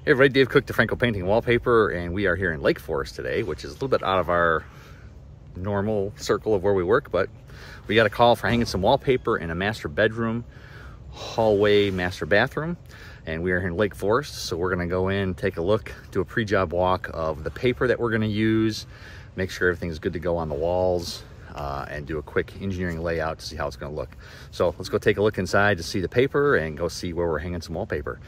Hey everybody, Dave Cook, DeFranco Painting Wallpaper, and we are here in Lake Forest today, which is a little bit out of our normal circle of where we work, but we got a call for hanging some wallpaper in a master bedroom, hallway, master bathroom, and we are here in Lake Forest, so we're gonna go in, take a look, do a pre-job walk of the paper that we're gonna use, make sure everything's good to go on the walls, and do a quick engineering layout to see how it's gonna look. So let's go take a look inside to see the paper and go see where we're hanging some wallpaper.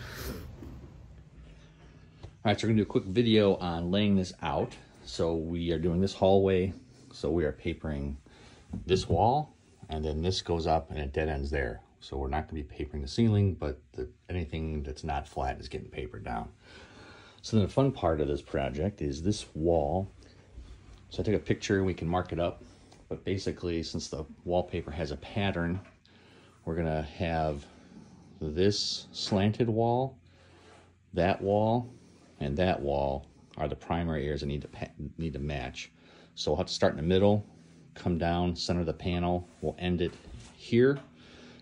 All right, so we're gonna do a quick video on laying this out. So we are doing this hallway. So we are papering this wall, and then this goes up and it dead ends there. So we're not gonna be papering the ceiling, but anything that's not flat is getting papered down. So then the fun part of this project is this wall. So I took a picture, we can mark it up, but basically since the wallpaper has a pattern, we're gonna have this slanted wall, that wall, and that wall are the primary areas that need to match. So we'll have to start in the middle, come down, center the panel. We'll end it here.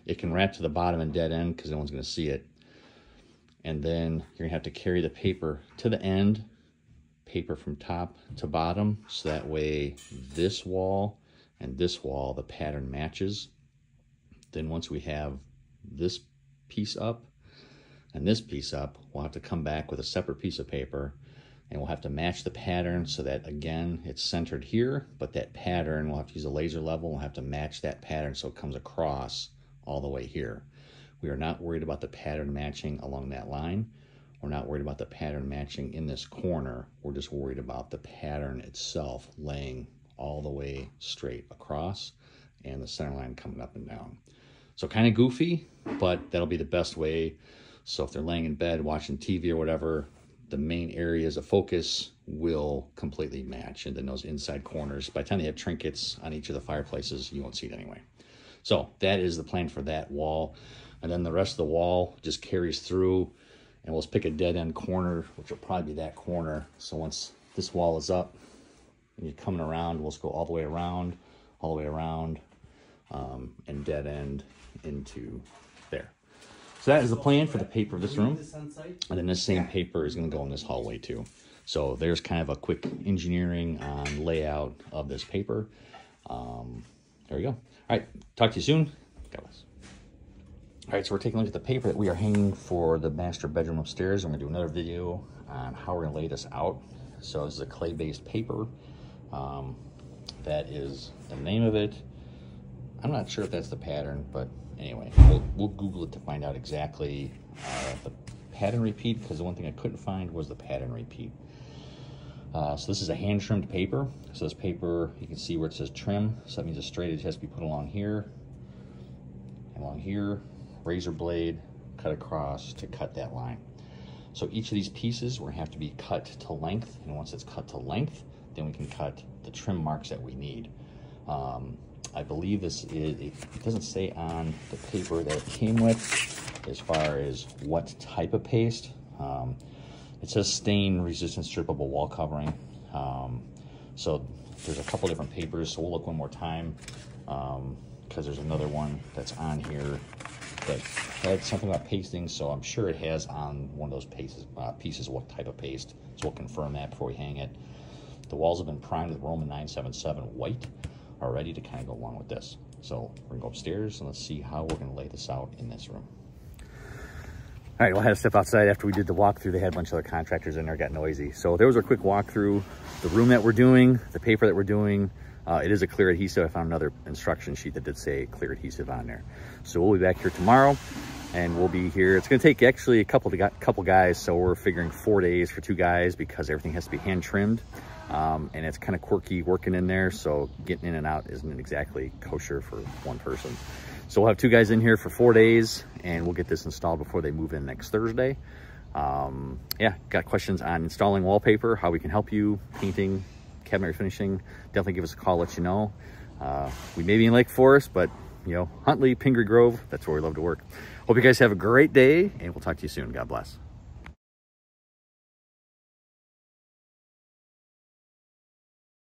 It can wrap to the bottom and dead end because no one's going to see it. And then you're going to have to carry the paper to the end, paper from top to bottom, so that way this wall and this wall, the pattern matches. Then once we have this piece up, and this piece up, we'll have to come back with a separate piece of paper, and we'll have to match the pattern so that, again, it's centered here, but that pattern, we'll have to use a laser level, we'll have to match that pattern so it comes across all the way here. We are not worried about the pattern matching along that line. We're not worried about the pattern matching in this corner. We're just worried about the pattern itself laying all the way straight across and the center line coming up and down. So kind of goofy, but that'll be the best way. So if they're laying in bed, watching TV or whatever, the main areas of focus will completely match. And then those inside corners, by the time they have trinkets on each of the fireplaces, you won't see it anyway. So that is the plan for that wall. And then the rest of the wall just carries through, and we'll just pick a dead end corner, which will probably be that corner. So once this wall is up and you're coming around, we'll just go all the way around, and dead end into there. So that is the plan for the paper of this room. And then this same paper is going to go in this hallway too. So there's kind of a quick engineering on layout of this paper. There we go. All right, talk to you soon. God bless. All right, so we're taking a look at the paper that we are hanging for the master bedroom upstairs. I'm going to do another video on how we're going to lay this out. So this is a clay-based paper. That is the name of it. I'm not sure if that's the pattern, but anyway, we'll Google it to find out exactly the pattern repeat, because the one thing I couldn't find was the pattern repeat. So this is a hand-trimmed paper. So this paper, you can see where it says trim. So that means a straight edge has to be put along here, razor blade, cut across to cut that line. So each of these pieces will have to be cut to length, and once it's cut to length, then we can cut the trim marks that we need. I believe this is, it doesn't say on the paper that it came with as far as what type of paste. It says stain resistant strippable wall covering. So there's a couple different papers, so we'll look one more time, because there's another one that's on here that had something about pasting, so I'm sure it has on one of those pieces what type of paste, so we'll confirm that before we hang it. The walls have been primed with Roman 977 white, are ready to kind of go along with this. So we're gonna go upstairs and let's see how we're gonna lay this out in this room. All right, we'll have to step outside. After we did the walkthrough, they had a bunch of other contractors in there, got noisy. So there was a quick walkthrough. The room that we're doing, the paper that we're doing, it is a clear adhesive. I found another instruction sheet that did say clear adhesive on there. So we'll be back here tomorrow, and we'll be here. It's gonna take actually a couple guys, so we're figuring 4 days for 2 guys because everything has to be hand trimmed. And it's kind of quirky working in there, so getting in and out isn't exactly kosher for one person. So we'll have 2 guys in here for 4 days, and we'll get this installed before they move in next Thursday. Yeah, got questions on installing wallpaper, how we can help you, painting, cabinet refinishing, definitely give us a call, let you know. We may be in Lake Forest, but you know, Huntley, Pingree Grove, that's where we love to work. Hope you guys have a great day, and we'll talk to you soon. God bless.